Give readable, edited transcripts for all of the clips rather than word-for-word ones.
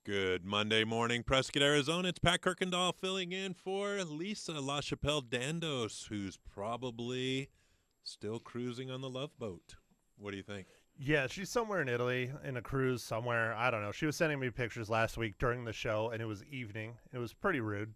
Good Monday morning, Prescott, Arizona. It's Pat Kirkendall filling in for Leza LaChapelle Dandos, who's probably still cruising on the Love Boat. What do you think? Yeah, she's somewhere in Italy in a cruise somewhere. I don't know. She was sending me pictures last week during the show, and it was evening. It was pretty rude.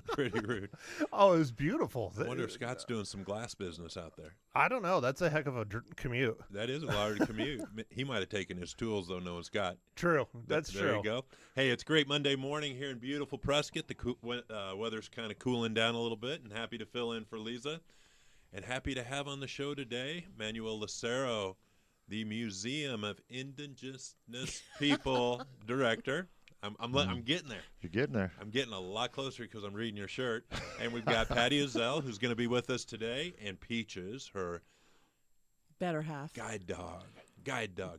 Pretty rude. Oh, it was beautiful. I wonder if Scott's doing some glass business out there. I don't know. That's a heck of a commute. That is a large commute. He might have taken his tools, though, knowing Scott. True. That's there true. There you go. Hey, it's great Monday morning here in beautiful Prescott. The weather's kind of cooling down a little bit, and happy to fill in for Leza. And happy to have on the show today Manuel Lucero, the Museum of Indigenous People Director. I'm getting there. You're getting there. I'm getting a lot closer because I'm reading your shirt. And we've got Patty Azell, who's going to be with us today, and Peaches, her better half. Guide dog.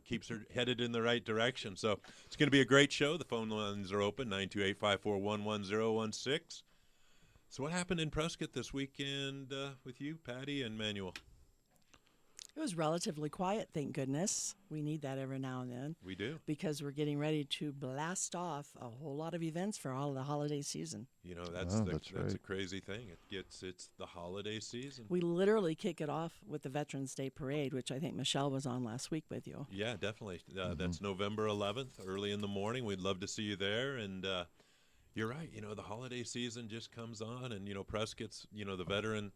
Keeps her headed in the right direction. So it's going to be a great show. The phone lines are open, 928-541-1016. So what happened in Prescott this weekend with you, Patty and Manuel? It was relatively quiet, thank goodness. We need that every now and then. We do. Because we're getting ready to blast off a whole lot of events for all of the holiday season. You know, that's a crazy thing. It's the holiday season. We literally kick it off with the Veterans Day Parade, which I think Michelle was on last week with you. Yeah, definitely. That's November 11th, early in the morning. We'd love to see you there. And you're right. You know, the holiday season just comes on, and, you know, Prescott's, you know, the veteran,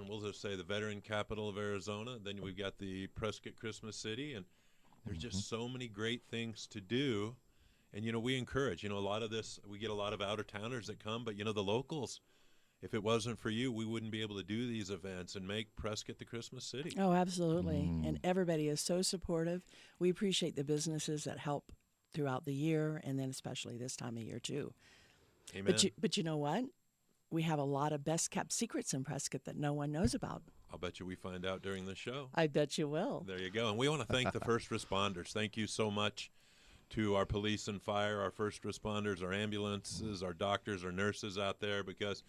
we'll just say the veteran capital of Arizona. Then we've got the Prescott Christmas City, and there's just so many great things to do. And, you know, we encourage, you know, a lot of this, we get a lot of out-of-towners that come, but, you know, the locals, if it wasn't for you, we wouldn't be able to do these events and make Prescott the Christmas City. Oh, absolutely. And everybody is so supportive. We appreciate the businesses that help throughout the year, and then especially this time of year, too. Amen. But you know what? We have a lot of best-kept secrets in Prescott that no one knows about. I'll bet you we find out during the show. I bet you will. There you go. And we want to thank the first responders. Thank you so much to our police and fire, our first responders, our ambulances, our doctors, our nurses out there, because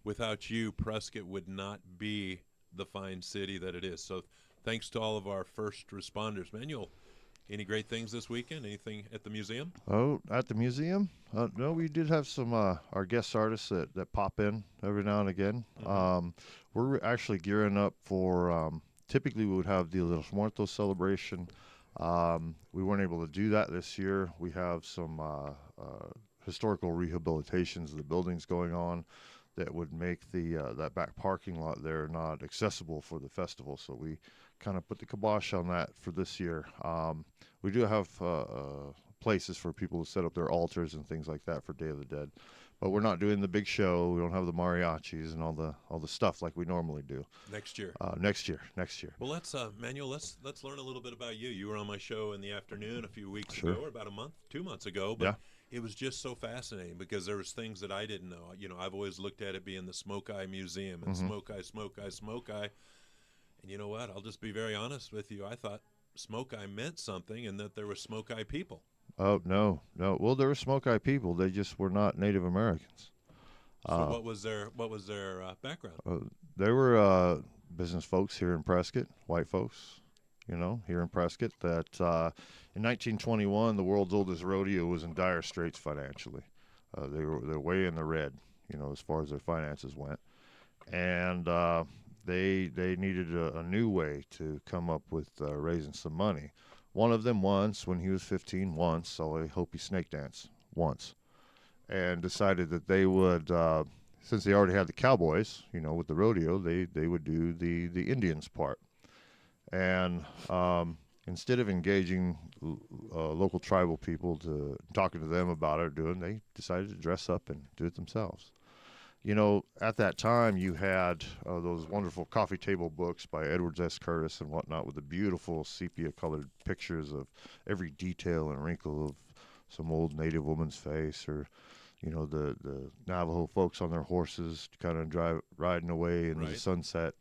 without you, Prescott would not be the fine city that it is. So thanks to all of our first responders. Manuel, any great things this weekend? Anything at the museum? Oh, at the museum? No, we did have some our guest artists that pop in every now and again. We're actually gearing up for, typically we would have the Los Muertos celebration. We weren't able to do that this year. We have some historical rehabilitations of the buildings going on that would make the that back parking lot there not accessible for the festival. So we kind of put the kibosh on that for this year. We do have places for people to set up their altars and things like that for Day of the Dead, but we're not doing the big show. We don't have the mariachis and all the stuff like we normally do. Next year. Next year. Well, let's Manuel, let's learn a little bit about you. You were on my show in the afternoon a few weeks Sure. ago, or about 2 months ago. But Yeah. It was just so fascinating because there was things that I didn't know. You know, I've always looked at it being the Smoke Eye Museum and Smoke Eye. And you know what? I'll just be very honest with you. I thought Smoke Eye meant something and that there were Smoke Eye people. Oh, no. Well, there were Smoke Eye people. They just were not Native Americans. So what was their background? They were business folks here in Prescott, white folks, you know, here in Prescott, that in 1921, the world's oldest rodeo was in dire straits financially. They're way in the red, you know, as far as their finances went. And they needed a new way to come up with raising some money. One of them once, when he was 15, saw a Hopi snake dance once, and decided that they would, since they already had the cowboys, you know, with the rodeo, they would do the Indians part. And instead of engaging local tribal people to talking to them about it, they decided to dress up and do it themselves. You know, at that time, you had those wonderful coffee table books by Edward S. Curtis and whatnot with the beautiful sepia-colored pictures of every detail and wrinkle of some old Native woman's face, or, you know, the Navajo folks on their horses kind of riding away in the sunset.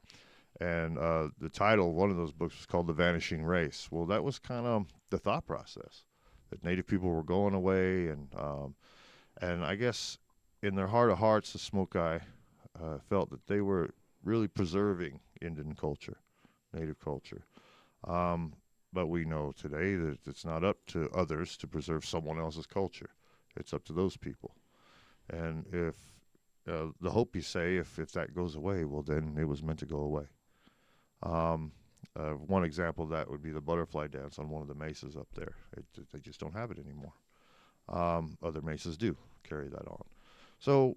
And the title of one of those books was called The Vanishing Race. Well, that was kind of the thought process, that Native people were going away, and I guess in their heart of hearts, the Smoke Eye felt that they were really preserving Indian culture, Native culture. But we know today that it's not up to others to preserve someone else's culture. It's up to those people. And if the Hopis say if that goes away, well, then it was meant to go away. One example of that would be the butterfly dance on one of the mesas up there. They just don't have it anymore. Other mesas do carry that on. So,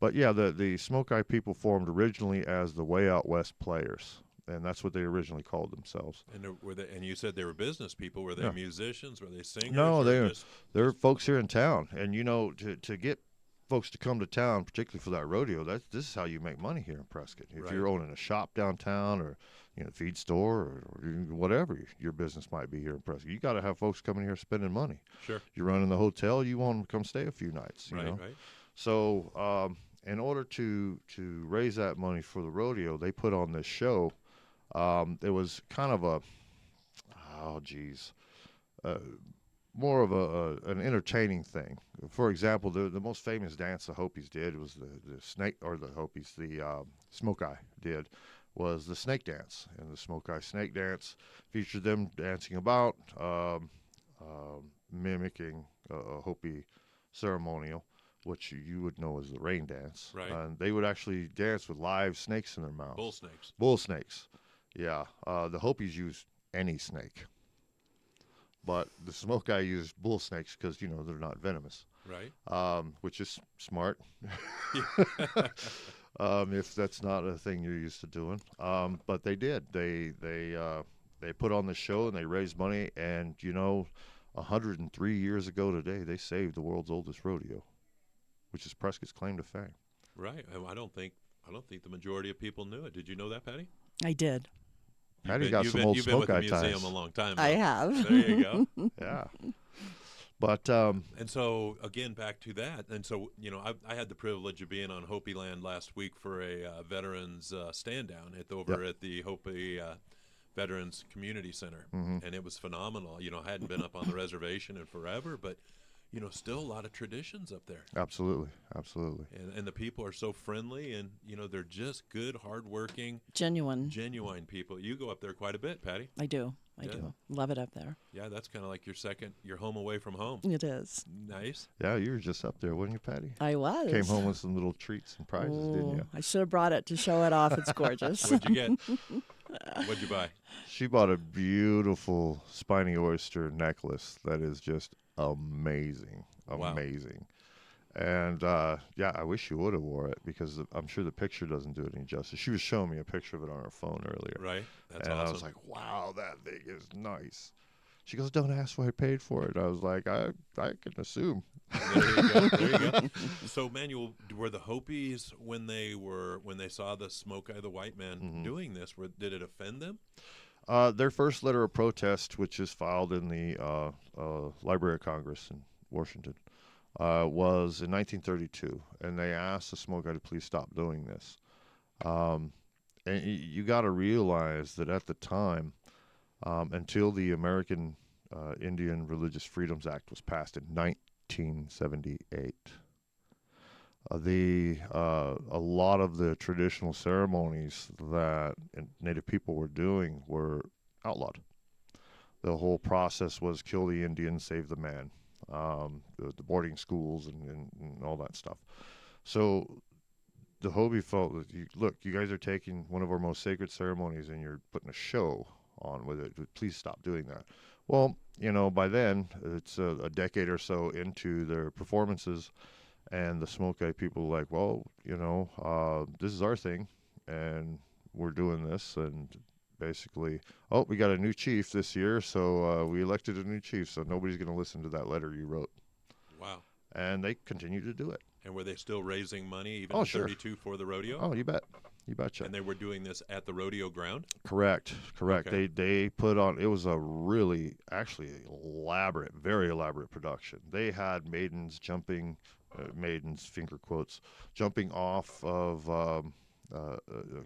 but yeah, the Smoke Eye people formed originally as the Way Out West Players, and that's what they originally called themselves. And were they? And you said they were business people. Were they Yeah. musicians? Were they singers? No, or they're folks here in town, and you know, to get folks to come to town, particularly for that rodeo, this is how you make money here in Prescott. If Right. you're owning a shop downtown, or feed store, or whatever your business might be here in Prescott, you got to have folks coming here spending money. Sure. You're running the hotel, you want them to come stay a few nights. You Right. know? Right. So, in order to raise that money for the rodeo, they put on this show. It was kind of more of an entertaining thing. For example, the most famous dance the Hopis did was the snake, or the Hopis, the Smoke Eye did, was the snake dance. And the Smoke Eye snake dance featured them dancing about, mimicking a Hopi ceremonial, which you would know as the rain dance. Right. And they would actually dance with live snakes in their mouths. Bull snakes. Bull snakes. Yeah. The Hopis use any snake. But the Smoke Eye used bull snakes because, they're not venomous. Right. Which is smart. If that's not a thing you're used to doing. But they did. They put on the show and they raised money. And, 103 years ago today, they saved the world's oldest rodeo, which is Prescott's claim to fame. Right. I don't think the majority of people knew it. Did you know that, Patty? I did. Patty got some old You've been with Smoke the Eye museum ties. a long time. I though. have. There you go. Yeah. But And so, again, back to that. And so, I had the privilege of being on Hopi land last week for a veterans stand down at the Hopi Veterans Community Center. Mm-hmm. And it was phenomenal. I hadn't been up on the reservation in forever, but, still a lot of traditions up there. absolutely. And the people are so friendly, and, they're just good, hardworking, Genuine. genuine people. You go up there quite a bit, Patty. I do. I Yeah. do. Love it up there. Yeah, that's kind of like your home away from home. It is. Nice. Yeah, you were just up there, weren't you, Patty? I was. Came home with some little treats and prizes, didn't you? I should have brought it to show it off. It's gorgeous. What'd you get? What'd you buy? She bought a beautiful spiny oyster necklace that is just amazing. Wow. Amazing. And, I wish you would have wore it because I'm sure the picture doesn't do it any justice. She was showing me a picture of it on her phone earlier. Right. That's and awesome. I was like, wow, that thing is nice. She goes, don't ask why I paid for it. I was like, I can assume. There you go. There you go. So, Manuel, were the Hopis when they saw the Smoke Eye, the white man, doing this? Did it offend them? Their first letter of protest, which is filed in the Library of Congress in Washington, was in 1932, and they asked the Smoke Eye to please stop doing this. And you got to realize that at the time, until the American Indian Religious Freedoms Act was passed in 1978, a lot of the traditional ceremonies that Native people were doing were outlawed. The whole process was kill the Indian, save the man, the boarding schools and all that stuff. So the Hopi felt that, you guys are taking one of our most sacred ceremonies and you're putting a show on with it. Please stop doing that. Well, by then, it's a decade or so into their performances, and the Smoke Eye people were like, well, this is our thing, and we're doing this, and basically, we got a new chief this year, so we elected a new chief, so nobody's going to listen to that letter you wrote. Wow. And they continue to do it. And were they still raising money even Oh, in sure. 32 for the rodeo? Oh, you bet. You betcha. And they were doing this at the rodeo ground? Correct. Okay. They put on, it was a really, actually very elaborate production. They had maidens jumping, maidens, finger quotes, jumping off of a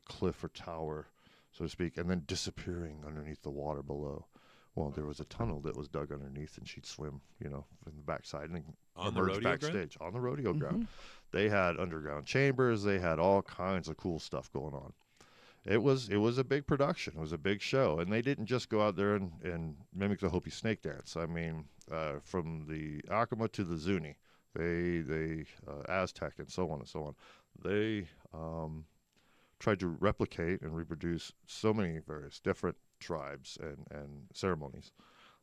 cliff or tower, so to speak, and then disappearing underneath the water below. Well, there was a tunnel that was dug underneath, and she'd swim, from the backside and On the emerge rodeo backstage on the rodeo ground. They had underground chambers. They had all kinds of cool stuff going on. It was a big production. It was a big show, and they didn't just go out there and mimic the Hopi snake dance. I mean, from the Acoma to the Zuni, they Aztec and so on and so on. They tried to replicate and reproduce so many various different tribes and ceremonies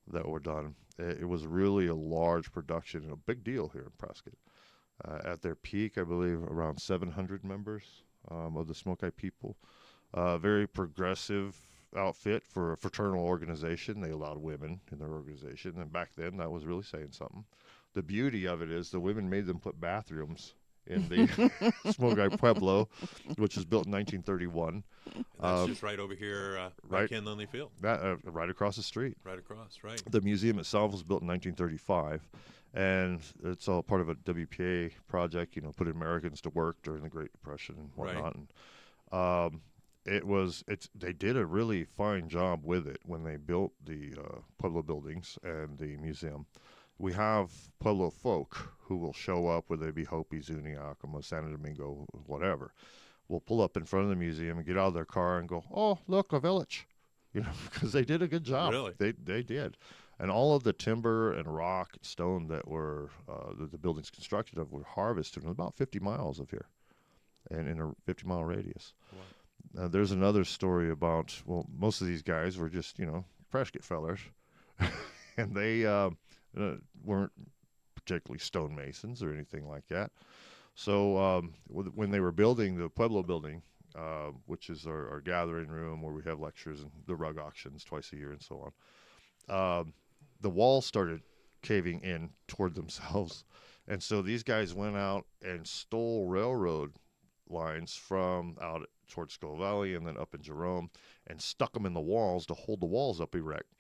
that were done. It was really a large production and a big deal here in Prescott. At their peak, I believe, around 700 members of the Smoke-Eye people. Very progressive outfit for a fraternal organization. They allowed women in their organization, and back then that was really saying something. The beauty of it is the women made them put bathrooms in the Smoke-Eye Pueblo, which was built in 1931. And that's just right over here, right Ken Lindley Field. Right across the street. Right across, right. The museum itself was built in 1935, and it's all part of a WPA project, putting Americans to work during the Great Depression and whatnot. Right. And, they did a really fine job with it when they built the Pueblo buildings and the museum. We have Pueblo folk who will show up, whether they be Hopi, Zuni, Acoma, Santo Domingo, whatever. Will pull up in front of the museum and get out of their car and go, "Oh, look, a village," because they did a good job. Really? They did. And all of the timber and rock and stone that were that the buildings constructed of were harvested in about 50 miles of here, and in a 50-mile radius. Wow. There's another story about, most of these guys were just, Prescott fellers, and they weren't particularly stonemasons or anything like that. So when they were building the Pueblo building, which is our gathering room where we have lectures and the rug auctions twice a year and so on, the walls started caving in toward themselves. And so these guys went out and stole railroad lines from out towards Skull Valley and then up in Jerome and stuck them in the walls to hold the walls up erect.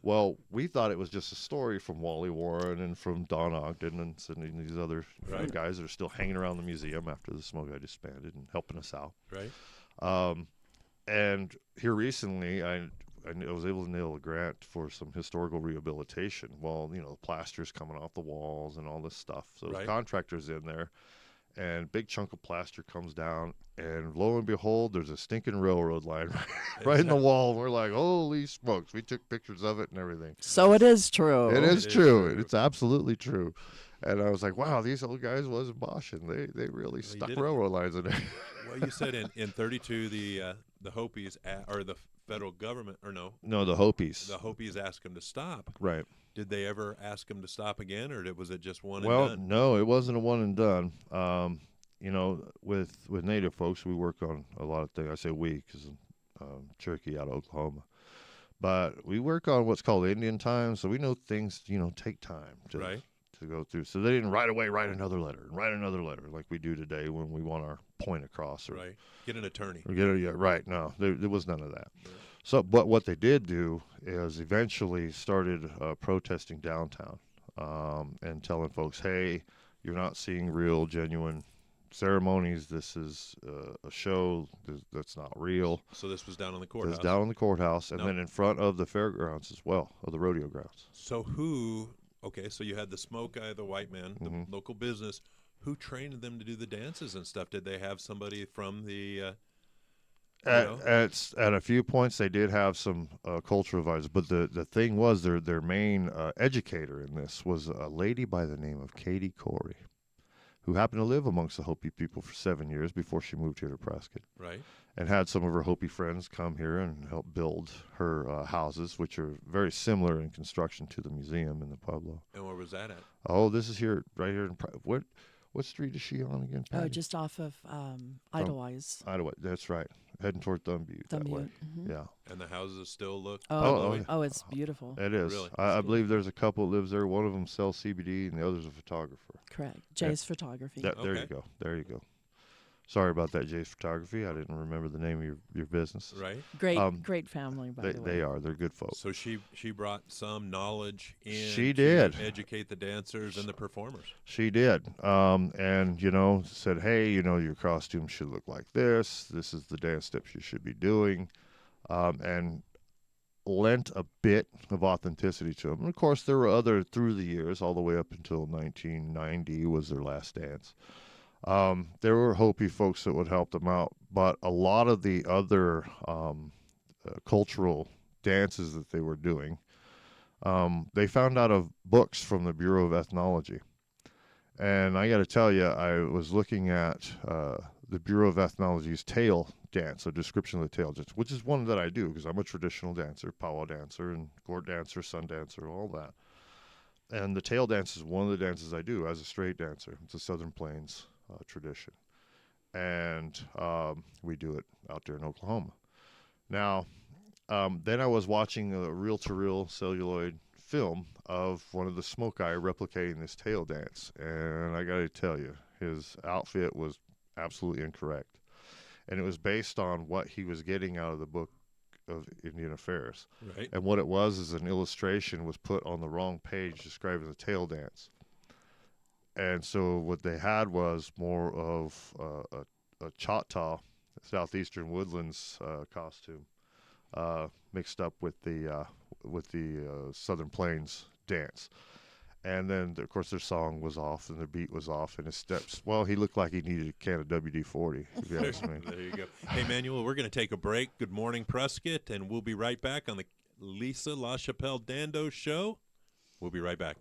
Well, we thought it was just a story from Wally Warren and from Don Ogden and these other guys that are still hanging around the museum after the Smoke-Eye disbanded and helping us out. Right. And here recently, I was able to nail a grant for some historical rehabilitation. Well, the plaster's coming off the walls and all this stuff. So the contractor's in there, and big chunk of plaster comes down, and lo and behold, there's a stinking railroad line right in the wall. We're like, holy smokes. We took pictures of it and everything. So it is true. It is true. It's absolutely true. And I was like, wow, these old guys wasn't boshing. They really stuck railroad lines in there. Well, you said in 32 the Hopis or the federal government, or no, the Hopis. The Hopis asked them to stop. Right. Did they ever ask them to stop again, or was it just one and Well, done? no, it wasn't a one and done. With Native folks, we work on a lot of things. I say we because Cherokee out of Oklahoma. But we work on what's called Indian time, so we know things, take time to go through. So they didn't right away write another letter like we do today when we want our point across. Or, Get an attorney. No, there was none of that. Yeah. So, but what they did do is eventually started protesting downtown and telling folks, hey, you're not seeing real, genuine ceremonies. This is a show that's not real. So this was down on the courthouse? This was down on the courthouse, and then in front of the fairgrounds as well, of the rodeo grounds. So so you had the Smoke-Eye, the white man, the local business. Who trained them to do the dances and stuff? Did they have somebody from the... At a few points, they did have some cultural advisors, but the thing was their main educator in this was a lady by the name of Katie Corey, who happened to live amongst the Hopi people for 7 years before she moved here to Prescott. Right. And had some of her Hopi friends come here and help build her houses, which are very similar in construction to the museum in the Pueblo. And where was that at? Oh, this is right here in what street is she on again, Patty? Oh, just off of Idlewild. Idlewild, that's right. Heading toward Thumb Butte that way. Mm-hmm. Yeah. And the houses still look... Oh, it's beautiful. It is. Really? I believe there's a couple that lives there. One of them sells CBD, and the other's a photographer. Correct. Jay's Photography. There you go. There you go. Sorry about that, Jay's Photography. I didn't remember the name of your business. Right. Great family, by the way. They are. They're good folks. So she brought some knowledge in. She did. To educate the dancers and the performers. She did. And, said, hey, your costume should look like this. This is the dance steps you should be doing. And lent a bit of authenticity to them. And, of course, there were through the years, all the way up until 1990 was their last dance. There were Hopi folks that would help them out, but a lot of the other cultural dances that they were doing, they found out of books from the Bureau of Ethnology. And I got to tell you, I was looking at the Bureau of Ethnology's tail dance, a description of the tail dance, which is one that I do because I'm a traditional dancer, powwow dancer, and court dancer, sun dancer, all that. And the tail dance is one of the dances I do as a straight dancer. It's a Southern Plains tradition. And we do it out there in Oklahoma. Now, then I was watching a reel-to-reel celluloid film of one of the Smoke Eye replicating this tail dance. And I got to tell you, his outfit was absolutely incorrect. And it was based on what he was getting out of the book of Indian Affairs. Right. And what it was is an illustration was put on the wrong page describing the tail dance. And so what they had was more of a Choctaw, Southeastern Woodlands costume, mixed up with the Southern Plains dance. And then, of course, their song was off and their beat was off and his steps. Well, he looked like he needed a can of WD-40, if you ask me. There you go. Hey, Manuel, we're going to take a break. Good morning, Prescott, and we'll be right back on the Leza LaChapelle Dando Show. We'll be right back.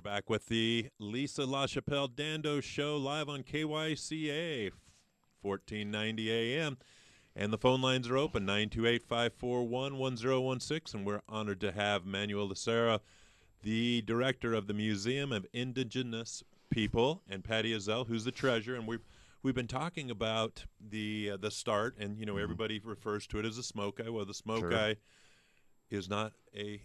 Back with the Leza LaChapelle Dando Show live on KYCA, 1490 AM. And the phone lines are open, 928-541-1016. And we're honored to have Manuel Lacera, the director of the Museum of Indigenous People, and Patty Azell, who's the treasurer. And we've been talking about the start, and, you know, everybody refers to it as a smoke eye. Well, the smoke eye is not a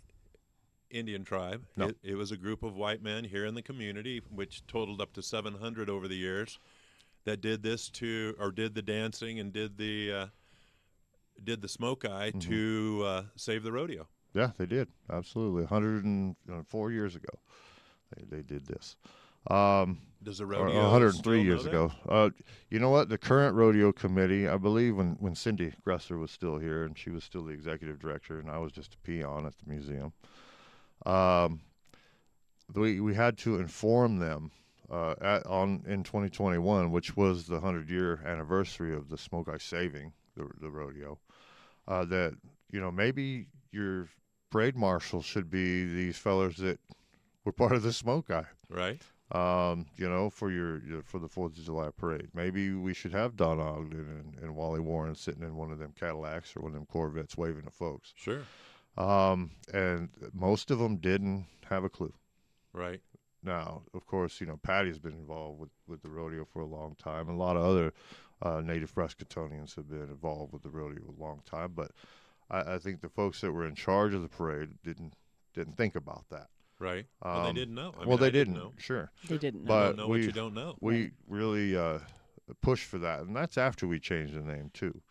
Indian tribe. No. It was a group of white men here in the community, which totaled up to 700 over the years, that did this did the dancing and did the smoke eye to save the rodeo. Yeah, they did. Absolutely. 104 years ago, they did this. Does the Or rodeo 103 still know years that? ago. You know what? The current rodeo committee, I believe when Cindy Gresser was still here and she was still the executive director and I was just a peon at the museum, um, we had to inform them in 2021, which was the 100-year anniversary of the Smoke Eye saving the rodeo, that maybe your parade marshal should be these fellers that were part of the Smoke Eye. Right. For for the 4th of July parade. Maybe we should have Don Ogden and Wally Warren sitting in one of them Cadillacs or one of them Corvettes waving to folks. Sure. And most of them didn't have a clue. Right. Now, of course, Patty's been involved with the rodeo for a long time. A lot of other native Prescottonians have been involved with the rodeo a long time. But I think the folks that were in charge of the parade didn't think about that. Right. Well, they didn't know. They I didn't. know. Sure. They didn't know. But You don't know what you don't know. We really pushed for that, and that's after we changed the name too.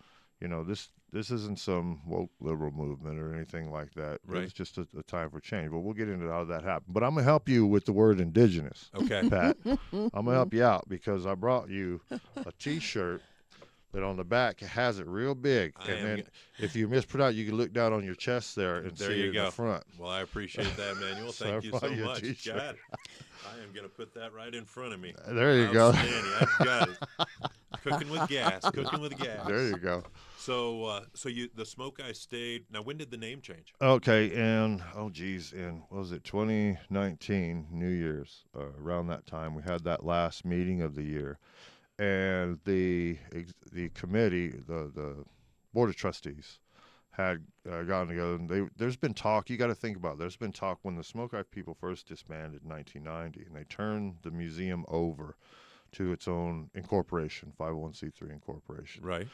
This isn't some woke liberal movement or anything like that. Right. It's just a time for change. But we'll get into how that happened. But I'm gonna help you with the word indigenous, Okay. Pat. I'm gonna help you out because I brought you a T-shirt that on the back has it real big, and then if you mispronounce, you can look down on your chest there and There see you it in go. the front. Well, I appreciate that, Manuel. So I Thank you so brought you a much. T-shirt. God, I am going to put that right in front of me. There you go. Outstanding. I've got it. Cooking with gas. Cooking with gas. There you go. So, the Smoke Eye stayed. Now, when did the name change? Okay, and what was it 2019 New Year's? Around that time, we had that last meeting of the year, and the committee, the board of trustees, had gotten together. And there's been talk. You got to think about it. There's been talk when the Smoke Eye people first disbanded in 1990, and they turned the museum over to its own incorporation, 501c3 incorporation. Right.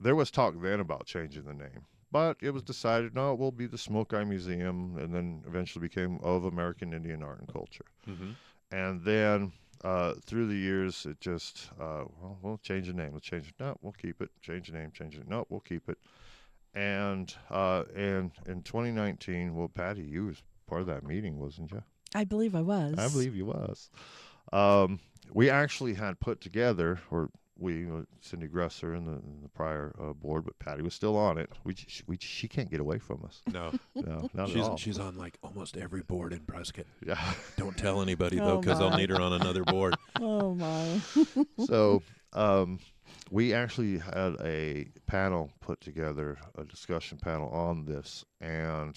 There was talk then about changing the name, but it was decided, no, it will be the Smoke Eye Museum, and then eventually became of American Indian Art and Culture. Mm-hmm. And then through the years, it just, we'll change the name. Let's change it. No, we'll keep it. Change the name. Change it. No, we'll keep it. And in 2019, well, Patty, you was part of that meeting, wasn't you? I believe I was. I believe you was. We actually had put together, Cindy Gresser and the prior board, but Patty was still on it. She can't get away from us. No. No, not at all. She's on like almost every board in Prescott. Yeah. Don't tell anybody, though, Oh, because I'll my. need her on another board. Oh my. So we actually had a panel put together, a discussion panel on this, and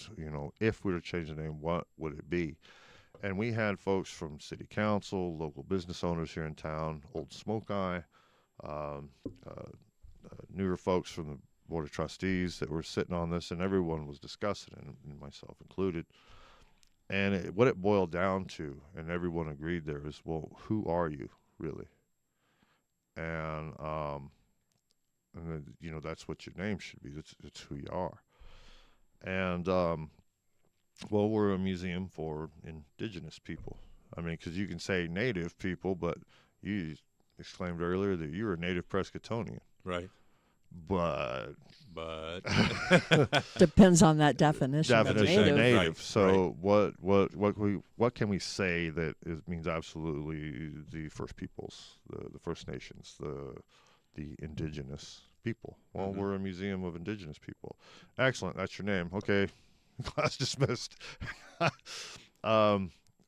if we were to change the name, what would it be? And we had folks from city council, local business owners here in town, Old Smoke Eye, newer folks from the board of trustees that were sitting on this, and everyone was discussing it, and myself included. And what it boiled down to, and everyone agreed there, is, well, who are you really? And then, that's what your name should be. It's who you are. And well, we're a museum for indigenous people. I mean, because you can say native people, but you exclaimed earlier that you were a native Prescottonian. Right. But Depends on that definition. Of definition of native. native. Right, So what can we say that means absolutely the First Peoples, the First Nations, the indigenous people? Well, Mhm. we're a museum of indigenous people. Excellent. That's your name. Okay. Class dismissed.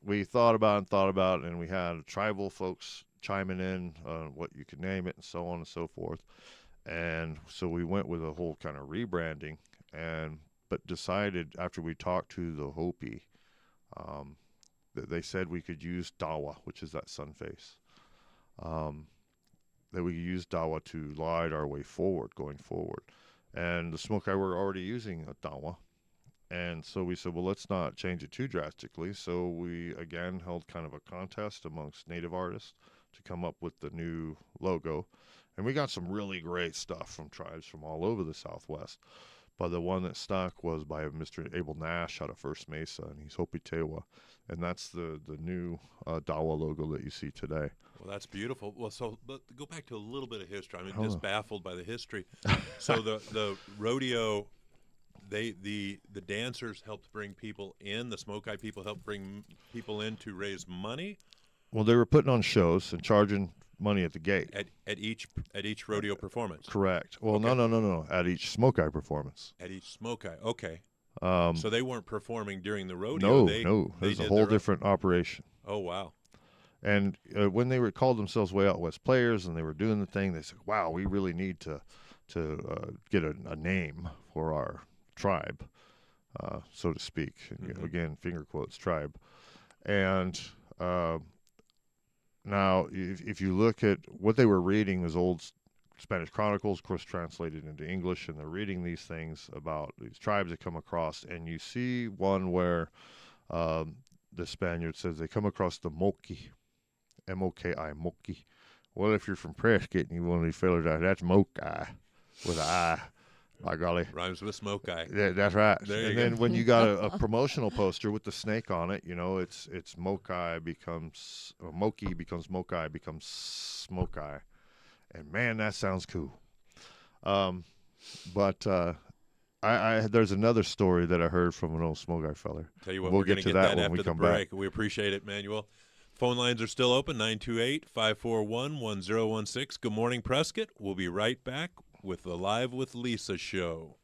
We thought about it, and we had tribal folks chiming in on what you could name it and so on and so forth. And so we went with a whole kind of rebranding, but decided after we talked to the Hopi, that they said we could use Dawa, which is that sun face, that we could use Dawa to light our way forward, going forward. And the Smoke Eye were already using a Dawa. And so we said, well, let's not change it too drastically. So we, again, held kind of a contest amongst native artists to come up with the new logo. And we got some really great stuff from tribes from all over the Southwest. But the one that stuck was by Mr. Abel Nash out of First Mesa, and he's Hopi Tewa. And that's the new Dawa logo that you see today. Well, that's beautiful. Well, so but go back to a little bit of history. I'm Hold just on. baffled by the history. So the rodeo the dancers helped bring people in. The Smoke Eye people helped bring people in to raise money Well, they were putting on shows and charging money at the gate. at each rodeo performance. Correct. Well, Okay. no. At each Smoke Eye performance. At each Smoke Eye. Okay. Um, So they weren't performing during the rodeo. no. They There's a did whole their own- different operation. Oh wow. And when they were called themselves Way Out West Players and they were doing the thing, they said, "Wow, we really need to get a name for our tribe, so to speak." And, Mhm. again, finger quotes, tribe. And now, if you look at what they were reading, was old Spanish chronicles, of course, translated into English, and they're reading these things about these tribes that come across, and you see one where the Spaniard says they come across the Moki, M-O-K-I, Moki. Well, if you're from Prescott and you one of these fellas out, that's Moki with an I. By golly. Rhymes with Smoke Eye. Yeah, that's right. There you And go. then when you got a promotional poster with the snake on it, it's Moki becomes Moki becomes Moki becomes Smoke Eye, and man, that sounds cool. But I there's another story that I heard from an old Smoke Eye feller. Tell you what, We'll we're get going to to that get that when we after the come back. break. We appreciate it, Manuel. Phone lines are still open, 928-541-1016. Good morning, Prescott. We'll be right back with the Live with Leza show.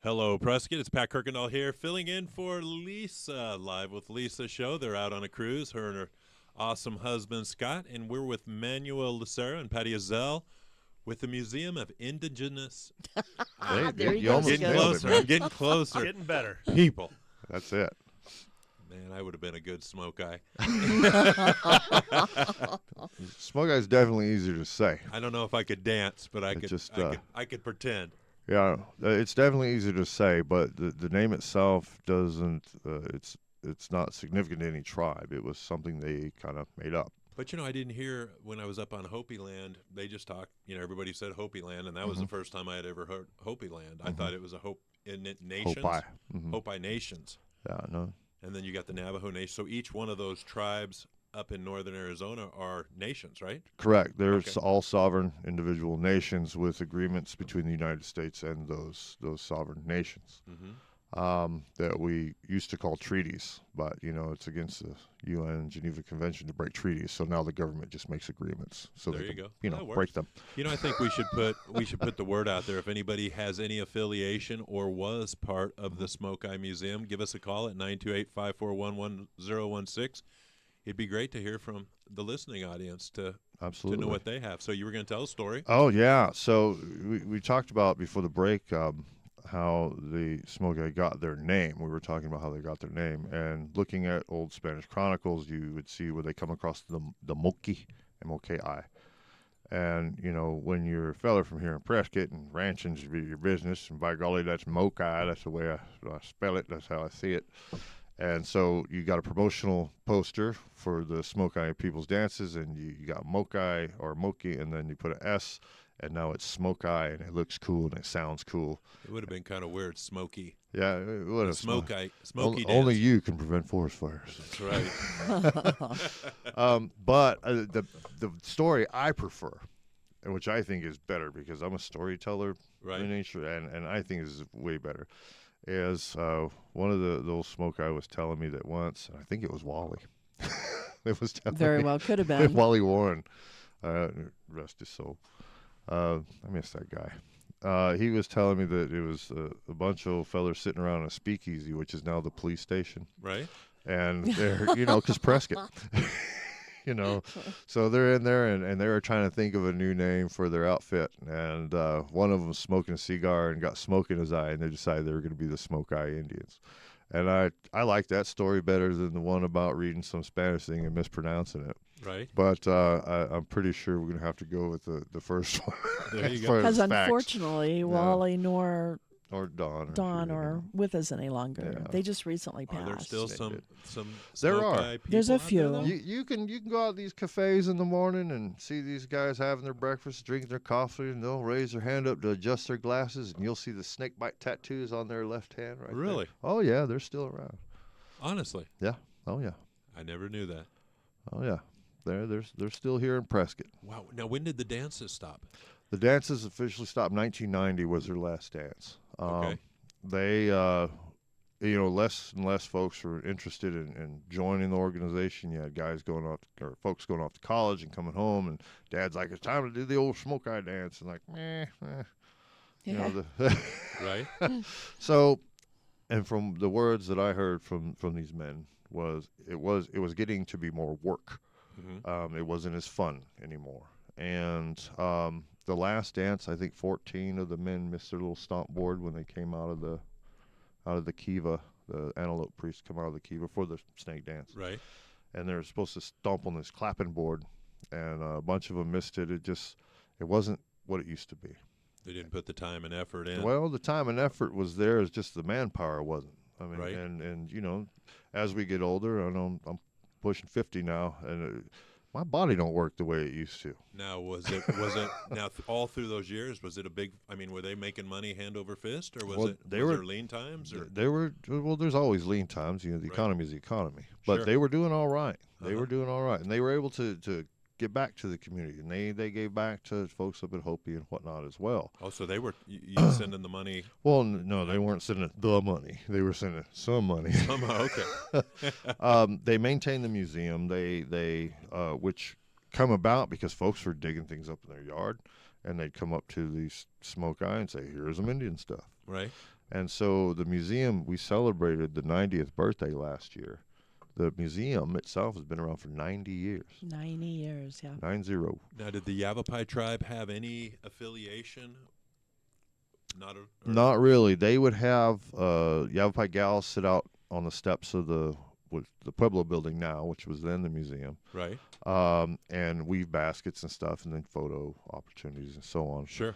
Hello, Prescott. It's Pat Kirkendall here, filling in for Leza, Live with Leza show. They're out on a cruise. Her and her awesome husband, Scott, and we're with Manuel Lucero and Patty Azell with the Museum of Indigenous. There you you go, almost Getting Scott. nailed it, closer. man. I'm getting closer. Getting better. People. That's it. Man, I would have been a good smoke eye. Smoke Eye's definitely easier to say. I don't know if I could dance, but I It could. just, I could pretend. Yeah, it's definitely easier to say, but the name itself doesn't. It's not significant to any tribe. It was something they kind of made up. But I didn't hear when I was up on Hopi Land. They just talked. Everybody said Hopi Land, and that was the first time I had ever heard Hopi Land. I thought it was a Nations. Hopi. Mhm. Hopi Nations. Yeah, no. And then you got the Navajo Nation. So each one of those tribes up in northern Arizona are nations, right? Correct. There's Okay. all sovereign individual nations with agreements between the United States and those sovereign nations that we used to call treaties. But it's against the UN Geneva Convention to break treaties. So now the government just makes agreements so There they you can go. That works. break them. I think we should put the word out there. If anybody has any affiliation or was part of the Smoke Eye Museum, give us a call at 928-541-1016. It'd be great to hear from the listening audience to Absolutely. know what they have. So you were going to tell a story. Oh yeah. So we talked about before the break how the Smoke Eye got their name. We were talking about how they got their name, and looking at old Spanish chronicles, you would see where they come across the Moki, M-O-K-I. And when you're a feller from here in Prescott and ranching's your business, and by golly, that's Moki. That's the way I spell it. That's how I see it. And so you got a promotional poster for the Smoke Eye People's Dances, and you got Moki or Moki, and then you put an S, and now it's Smoke Eye, and it looks cool and it sounds cool. It would have been kind of weird, smoky. Yeah, it would have. Smoky Only dance. you can prevent forest fires. That's right. But the story I prefer, and which I think is better because I'm a storyteller Right. in nature, and I think is way better, is one of the old Smoke Eye was telling me that once, and I think it was Wally. It was telling Very me, well could have been. Wally Warren, rest his soul. I miss that guy. He was telling me that it was a bunch of fellas sitting around a speakeasy, which is now the police station. Right. And they're, because Prescott, so they're in there and they were trying to think of a new name for their outfit. And one of them was smoking a cigar and got smoke in his eye, and they decided they were going to be the Smoke Eye Indians. And I like that story better than the one about reading some Spanish thing and mispronouncing it. Right. But I'm pretty sure we're going to have to go with the first one. There you as go. far as Because facts. unfortunately, Wally nor Or Dawn. Dawn are with us any longer. Yeah. They just recently passed. Are there still They some did. Smoke There are. Eye people There's a out there, few. though? You can go out to these cafes in the morning and see these guys having their breakfast, drinking their coffee, and they'll raise their hand up to adjust their glasses, and you'll see the snake bite tattoos on their left hand right there. Really? Oh yeah, they're still around. Honestly, Yeah. Oh yeah. I never knew that. Oh yeah. They're still here in Prescott. Wow. Now, when did the dances stop? The dances officially stopped. 1990 was their last dance. Okay. They, less and less folks were interested in joining the organization. You had guys going off, or folks going off to college and coming home, and Dad's like, "It's time to do the old Smoke Eye dance," and like, meh. Yeah. Right. So, and from the words that I heard from these men it was getting to be more work. Mm-hmm. It wasn't as fun anymore. And the last dance, I think 14 of the men missed their little stomp board when they came out of the kiva. The antelope priests come out of the kiva for the snake dance, Right. and they're supposed to stomp on this clapping board, and a bunch of them missed it. It wasn't what it used to be. They didn't put the time and effort in. Well, the time and effort was there, it's just the manpower wasn't. I mean, Right. and as we get older, I know I'm pushing 50 now, and my body don't work the way it used to. Now, was it now all through those years? Was it a big? I mean, were they making money hand over fist, or was Well, it? they Was were- there lean times, or They were, well, there's always lean times. The Right. economy is the economy. But Sure. they were doing all right. They Uh-huh. were doing all right. And they were able to get back to the community. And they gave back to folks up at Hopi and whatnot as well. oh, so they were you sending the money Well, no, they weren't sending the money. They were sending some money. somehow? Okay. They maintained the museum. They which come about because folks were digging things up in their yard. And they'd come up to these Smoke Eye and say, "Here's some Indian stuff." Right. And so the museum, we celebrated the 90th birthday last year. The museum itself has been around for 90 years. 90 years, yeah. 90. Now, did the Yavapai tribe have any affiliation? Not really. They would have Yavapai gals sit out on the steps of the Pueblo building now, which was then the museum, Right. and weave baskets and stuff, and then photo opportunities and so on. Sure.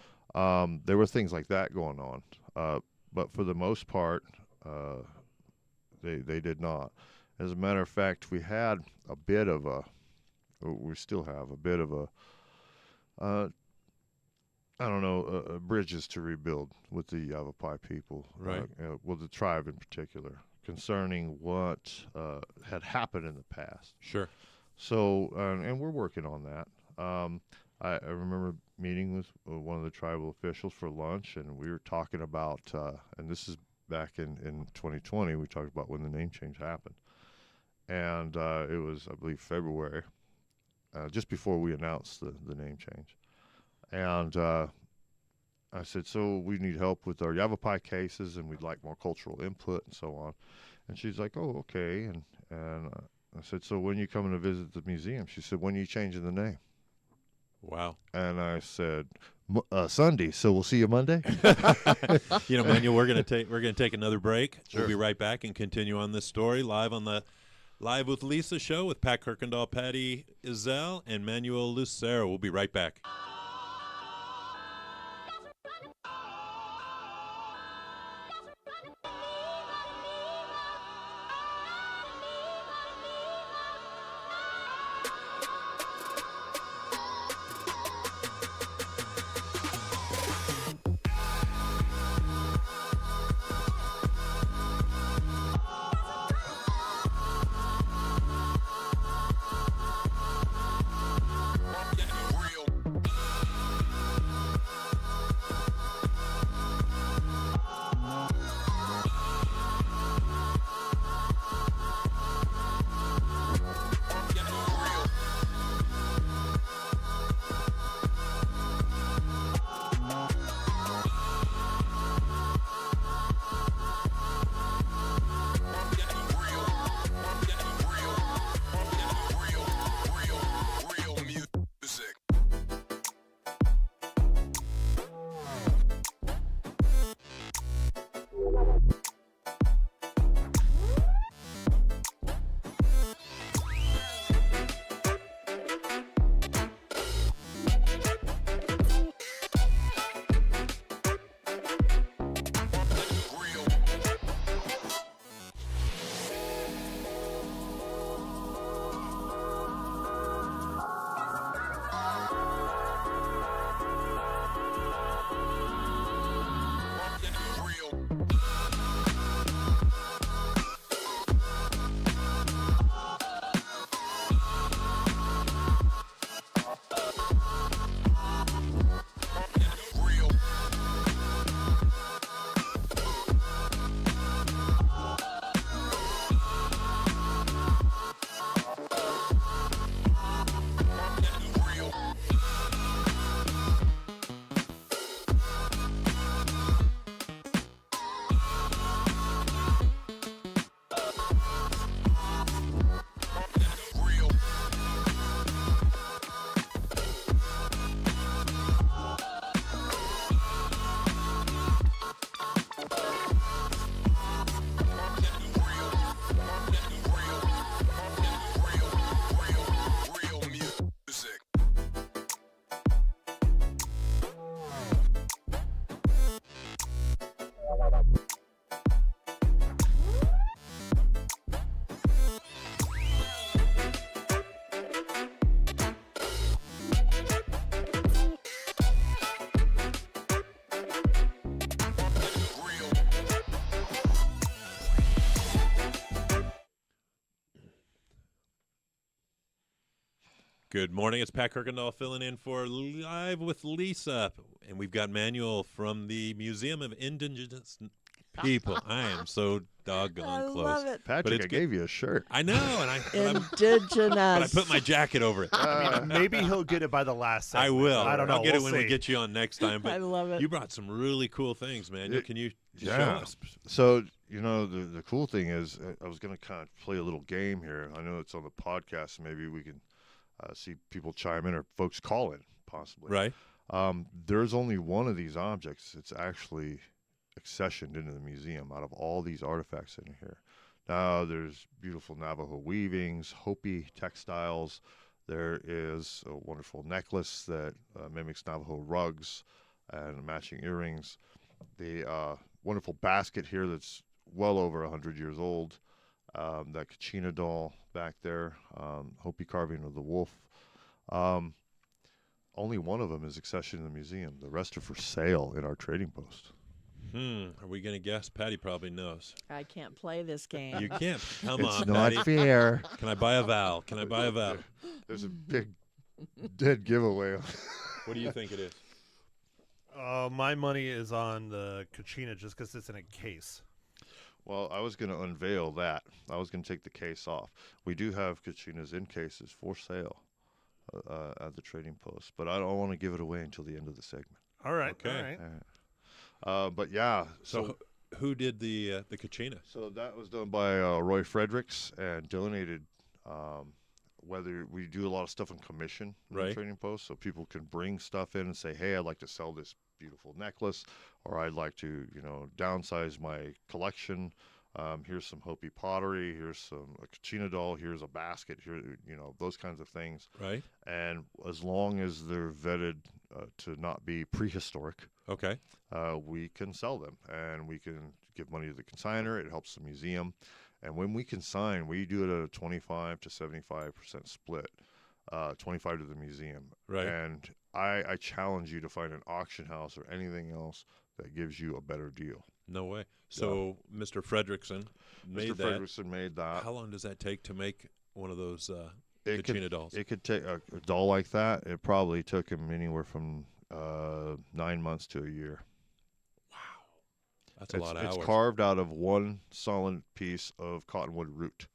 There were things like that going on, but for the most part, they did not. As a matter of fact, we had a bit of we still have a bit of I don't know, bridges to rebuild with the Yavapai people, Right. Well, the tribe in particular, concerning what had happened in the past. Sure. So, and we're working on that. I remember meeting with one of the tribal officials for lunch, and we were talking about, and this is back in 2020, we talked about when the name change happened. And it was, I believe, February, just before we announced the name change. And I said, so we need help with our Yavapai cases, and we'd like more cultural input and so on. And she's like, oh, okay. And I said, so when you coming to visit the museum? She said, when you changing the name? Wow. And I said, Sunday. So we'll see you Monday. Manuel, we're gonna take another break. Sure. We'll be right back and continue on this story live on the Live with Leza show with Pat Kirkendall, Patty Izell, and Manuel Lucero. We'll be right back. Good morning. It's Pat Kirkendall filling in for Live with Leza. And we've got Manuel from the Museum of people. I am so doggone I close. love it. Patrick, it's I good. gave you a shirt. I know, and but Indigenous. I put my jacket over it. Maybe he'll get it by the last I segment. will. I don't know. I'll get it We'll when we see. get you on next time. But I love it. you brought some really cool things, man. Can you show Yeah. us? So, the cool thing is, I was going to kind of play a little game here. I know it's on the podcast. Maybe we can see people chime in or folks call in, possibly. Right. There's only one of these objects. It's actually accessioned into the museum out of all these artifacts in here. Now, there's beautiful Navajo weavings, Hopi textiles. There is a wonderful necklace that mimics Navajo rugs and matching earrings. The wonderful basket here that's well over 100 years old. That Kachina doll back there, Hopi carving of the wolf. Only one of them is accessioned in the museum. The rest are for sale in our trading post. Are we going to guess? Patty probably knows. I can't play this game. You can't. Come It's on, not Patty. fair. Can I buy a vowel? Can I buy a vowel? There's a big dead giveaway. What do you think it is? My money is on the Kachina just because it's in a case. Well, I was going to unveil that. I was going to take the case off. We do have Kachinas in cases for sale at the trading post, but I don't want to give it away until the end of the segment. All right. Okay. All right. But yeah, So who did the Kachina? So that was done by Roy Fredericks and donated. Whether we do a lot of stuff on commission in the Right. trading post, so people can bring stuff in and say, "Hey, I'd like to sell this beautiful necklace," or "I'd like to, downsize my collection. Here's some Hopi pottery. Here's a Kachina doll. Here's a basket. Here, those kinds of things." Right. And as long as they're vetted to not be prehistoric, Okay. we can sell them, and we can give money to the consignor. It helps the museum. And when we consign, we do it at a 25 to 75% split, 25 to the museum. Right. And I challenge you to find an auction house or anything else that gives you a better deal. No way. So Mr. Fredrickson made Mr. that. Fredrickson made that. How long does that take to make one of those It Kachina dolls? It could take a doll like that. It probably took him anywhere from 9 months to a year. That's a lot of It's hours. carved out of one solid piece of cottonwood root.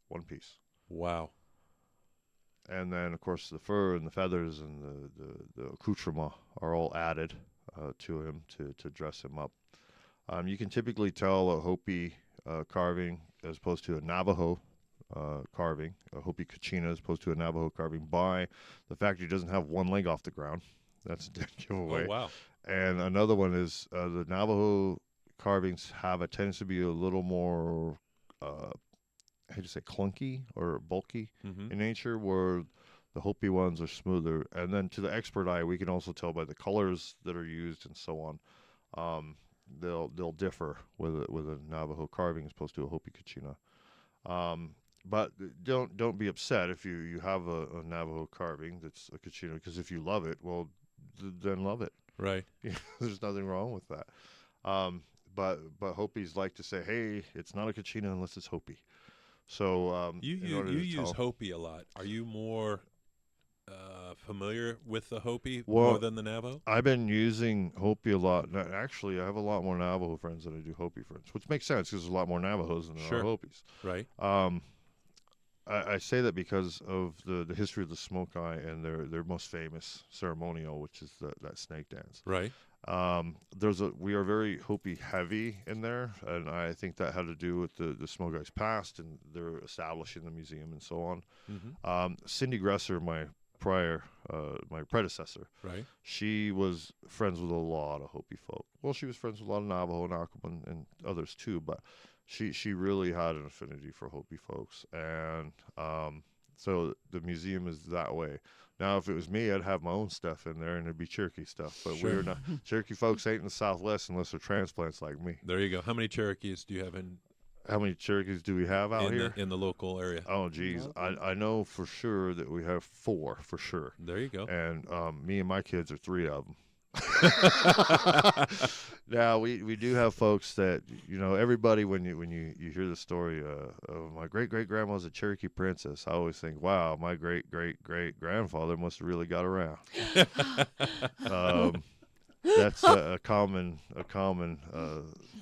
One piece. Wow. And then, of course, the fur and the feathers and the accoutrement are all added to him to dress him up. You can typically tell a Hopi carving as opposed to a Navajo carving, a Hopi Kachina as opposed to a Navajo carving by the fact he doesn't have one leg off the ground. That's a dead giveaway. Oh, wow. And another one is the Navajo carvings have a tendency to be a little more, how do you say, clunky or bulky Mm-hmm. in nature, where the Hopi ones are smoother. And then to the expert eye, we can also tell by the colors that are used and so on. They'll differ with a Navajo carving as opposed to a Hopi Kachina. But don't be upset if you have a Navajo carving that's a Kachina, because if you love it, well, then love it. Right. There's nothing wrong with that. But Hopis like to say, hey, it's not a Kachina unless it's Hopi. So You use Hopi a lot. Are you more familiar with the Hopi more than the Navajo? I've been using Hopi a lot. Actually, I have a lot more Navajo friends than I do Hopi friends, which makes sense because there's a lot more Navajos than there are Hopis. Right. I say that because of the history of the smoke eye and their most famous ceremonial, which is that snake dance. Right. We are very Hopi heavy in there, and I think that had to do with the smoke eye's past and they're establishing the museum and so on. Mm-hmm. Cindy Gresser, my predecessor, Right. she was friends with a lot of Hopi folk. Well, she was friends with a lot of Navajo and Accoman and others too, but she really had an affinity for Hopi folks, and so the museum is that way. Now, if it was me, I'd have my own stuff in there, and it'd be Cherokee stuff. But Sure. we're not. Cherokee folks ain't in the Southwest unless they're transplants like me. There you go. How many Cherokees do you have in How many Cherokees do we have out here? in the local area? Oh, geez. I know for sure that we have 4 for sure. There you go. And me and my kids are 3 of them. Now we do have folks that everybody when you hear the story of my great grandma was a Cherokee princess, I always think, wow, my great grandfather must have really got around. That's a common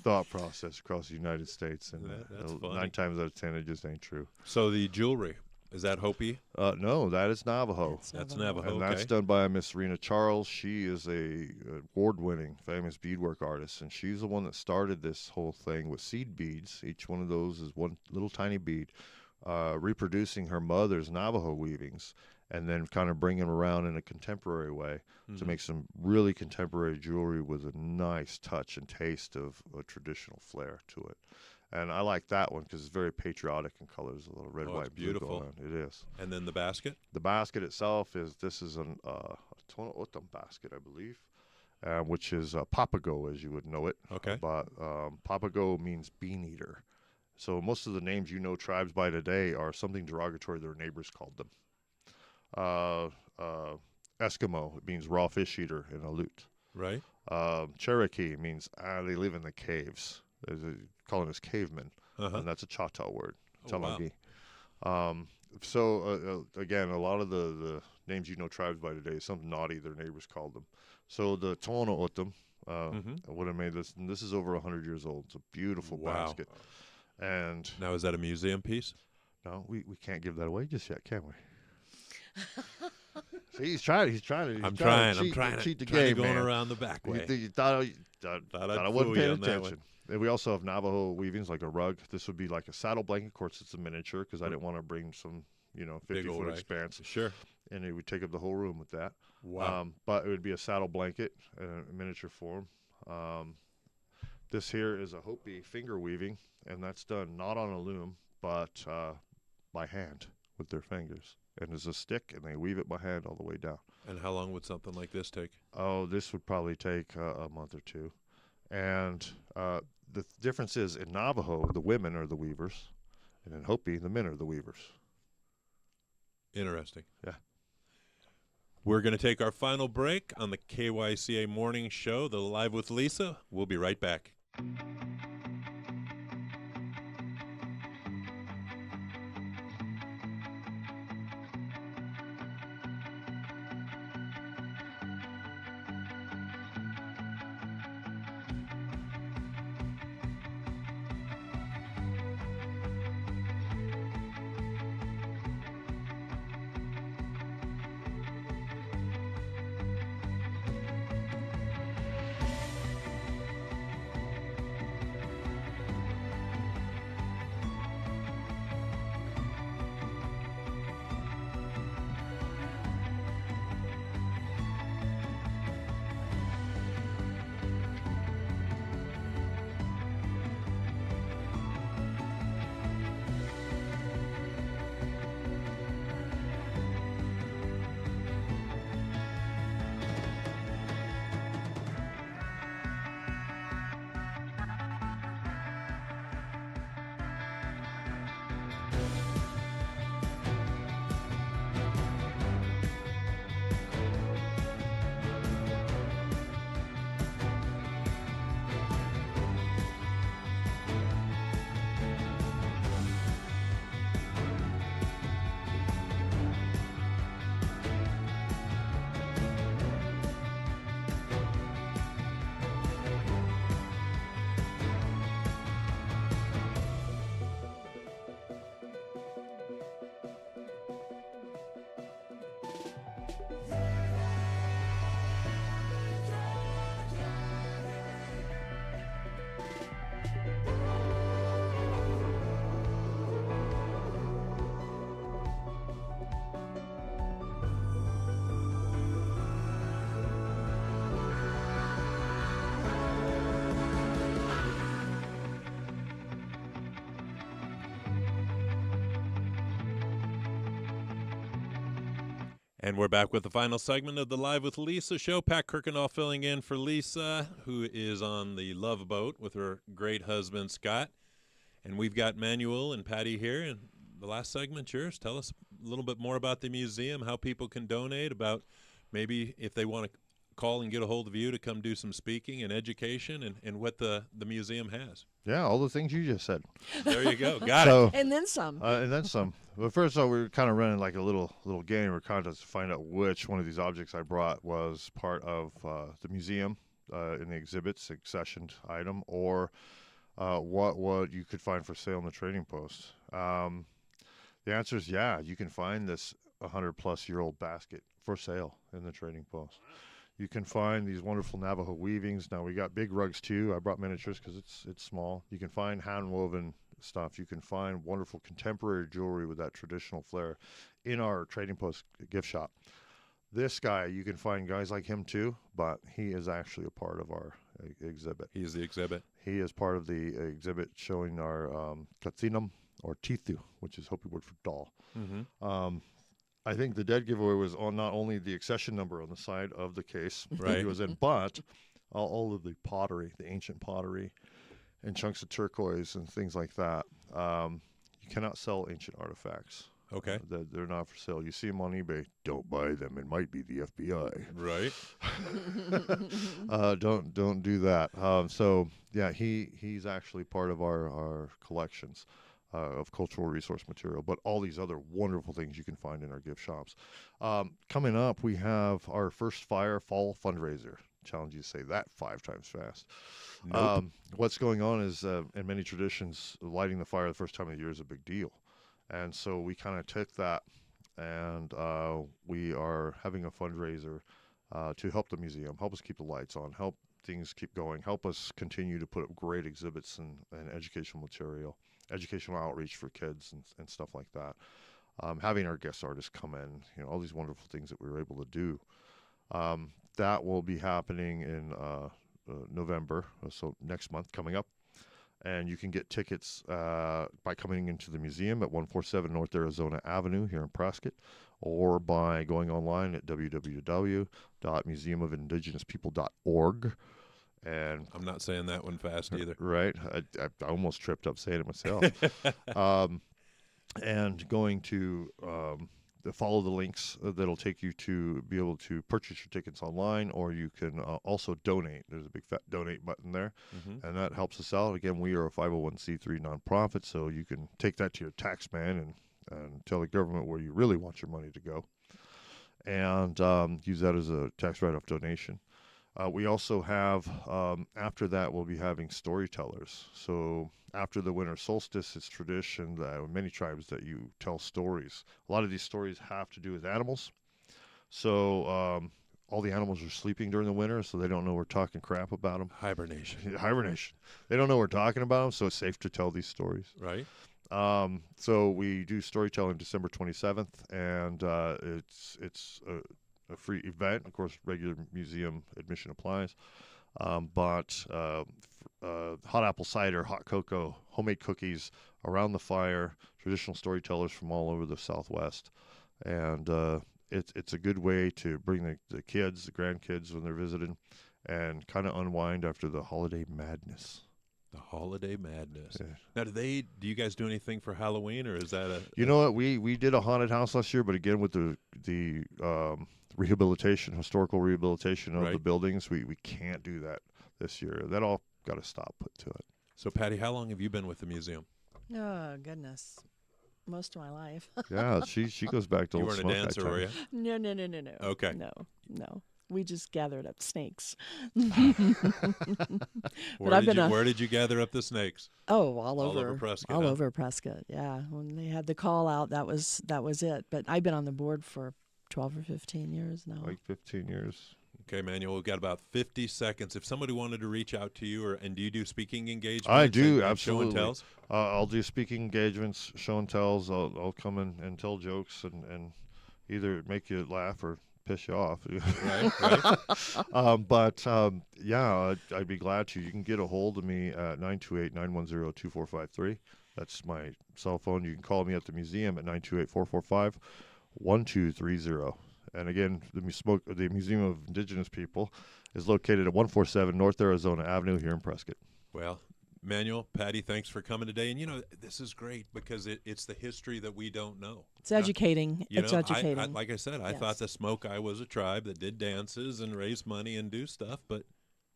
thought process across the United States, and That's funny. 9 times out of 10 it just ain't true. So the jewelry, is that Hopi? No, that is Navajo. That's Navajo. And Okay. that's done by Miss Serena Charles. She is a award-winning, famous beadwork artist, and she's the one that started this whole thing with seed beads. Each one of those is one little tiny bead, reproducing her mother's Navajo weavings, and then kind of bring them around in a contemporary way to make some really contemporary jewelry with a nice touch and taste of a traditional flair to it. And I like that one because it's very patriotic in colors, a little red, Oh, white, it's blue beautiful. going on. It is. And then the basket? The basket itself is a Tono O'odham basket, I believe, which is Papago, as you would know it. Okay. But Papago means bean eater. So most of the names you know tribes by today are something derogatory their neighbors called them. Eskimo, it means raw fish eater in Aleut. Right. Cherokee means they live in the caves. They're calling us cavemen, Uh-huh. and that's a Choctaw word, Oh, wow. Talangi. So again, a lot of the names you know tribes by today is something naughty their neighbors called them. So the Tono O'odham would have made this, and this is over 100 years old. It's a beautiful Wow. basket. And Now, is that a museum piece? no, we can't give that away just yet, can we? See, he's trying to I'm cheat, trying cheat the trying game, to go man. around the back way. You thought Thought I I'd wasn't fool paying you on that one. attention. And we also have Navajo weavings, like a rug. This would be like a saddle blanket. Of course, it's a miniature because I didn't want to bring some, Big old 50-foot rag. expanse, Sure. and it would take up the whole room with that. Wow. But it would be a saddle blanket in a miniature form. This here is a Hopi finger weaving, and that's done not on a loom, but by hand with their fingers. And there's a stick, and they weave it by hand all the way down. And how long would something like this take? Oh, this would probably take a month or two. And the difference is in Navajo, the women are the weavers, and in Hopi, the men are the weavers. Interesting. Yeah. We're going to take our final break on the KYCA Morning Show, the Live with Lisa. We'll be right back. And we're back with the final segment of the Live with Lisa show. Pat Kirkendall filling in for Lisa, who is on the Love Boat with her great husband, Scott. And we've got Manuel and Patty here. And the last segment's yours. Tell us a little bit more about the museum, how people can donate, about maybe if they want to call and get a hold of you to come do some speaking and education, and what the museum has. Yeah, all the things you just said. There you go. Got it. So, And then some. and then some. But first of all, we were kind of running like a little game or contest to find out which one of these objects I brought was part of the museum in the exhibits, accessioned item, or what you could find for sale in the trading post. The answer is yeah, you can find this 100-plus-year-old basket for sale in the trading post. You can find these wonderful Navajo weavings. Now we got big rugs too. I brought miniatures because it's small. You can find hand woven stuff. You can find wonderful contemporary jewelry with that traditional flair in our trading post gift shop. This guy, you can find guys like him too, but he is actually a part of our exhibit. He's the exhibit. He is part of the exhibit showing our katsinam or tithu, which is Hopi word for doll. I think the dead giveaway was on not only the accession number on the side of the case that he was in, but all of the pottery, the ancient pottery, and chunks of turquoise and things like that. You cannot sell ancient artifacts. Okay. They're not for sale. You see them on eBay. Don't buy them. It might be the FBI. Right. Don't do that. So yeah, he's actually part of our collections of cultural resource material, but all these other wonderful things you can find in our gift shops. Coming up, we have our First Fire Fall fundraiser. Challenge you to say that 5 times fast. Nope. What's going on is, in many traditions, lighting the fire the first time of the year is a big deal. And so we kind of took that, and we are having a fundraiser to help the museum, help us keep the lights on, help things keep going, help us continue to put up great exhibits and educational material, educational outreach for kids and stuff like that. Having our guest artists come in, all these wonderful things that we were able to do. That will be happening in November, so next month coming up. And you can get tickets by coming into the museum at 147 North Arizona Avenue here in Prescott, or by going online at www.museumofindigenouspeople.org. And I'm not saying that one fast either. Right. I almost tripped up saying it myself. And going to follow the links that'll take you to be able to purchase your tickets online, or you can also donate. There's a big fat donate button there, and that helps us out. Again, we are a 501c3 nonprofit, so you can take that to your tax man and tell the government where you really want your money to go, and use that as a tax write-off donation. We also have, after that, we'll be having storytellers. So after the winter solstice, it's tradition that in many tribes that you tell stories. A lot of these stories have to do with animals. So all the animals are sleeping during the winter, so they don't know we're talking crap about them. Hibernation. Hibernation. They don't know we're talking about them, so it's safe to tell these stories. Right. So we do storytelling December 27th, and it's a free event. Of course, regular museum admission applies. But hot apple cider, hot cocoa, homemade cookies around the fire, traditional storytellers from all over the Southwest. And it's a good way to bring the kids, the grandkids when they're visiting, and kind of unwind after the holiday madness. The holiday madness. Yeah. Now, do you guys do anything for Halloween, or is that You know what? We did a haunted house last year, but again with the rehabilitation, historical rehabilitation of the buildings, we can't do that this year. That all got to stop put to it. So, Patty, how long have you been with the museum? Oh, goodness. Most of my life. Yeah, she goes back to You old weren't a smoke dancer, time. were you? No. Okay. No. We just gathered up snakes. Where did you gather up the snakes? Oh, all over Prescott. All over Prescott. Yeah, when they had the call out, that was it. But I've been on the board for 12 or 15 years now. Like 15 years. Okay, Manuel, we've got about 50 seconds. If somebody wanted to reach out to you, and do you do speaking engagements? I do, and absolutely. Show and tells? I'll do speaking engagements, show and tells. I'll come and tell jokes and either make you laugh or piss you off. Right. Yeah, I'd be glad to. You can get a hold of me at 928-910-2453. That's my cell phone. You can call me at the museum at 928-445-1230. And again, the Museum of Indigenous People is located at 147 North Arizona Avenue here in Prescott. Well, Manuel, Patty, thanks for coming today. And, this is great because it's the history that we don't know. It's educating. It's educating. Like I said, I thought the Smoke-Eye was a tribe that did dances and raise money and do stuff, but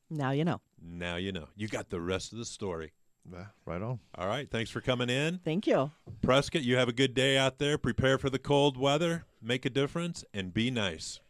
now you know. Now you know. You got the rest of the story. Yeah, right on. All right. Thanks for coming in. Thank you. Prescott, you have a good day out there. Prepare for the cold weather. Make a difference and be nice.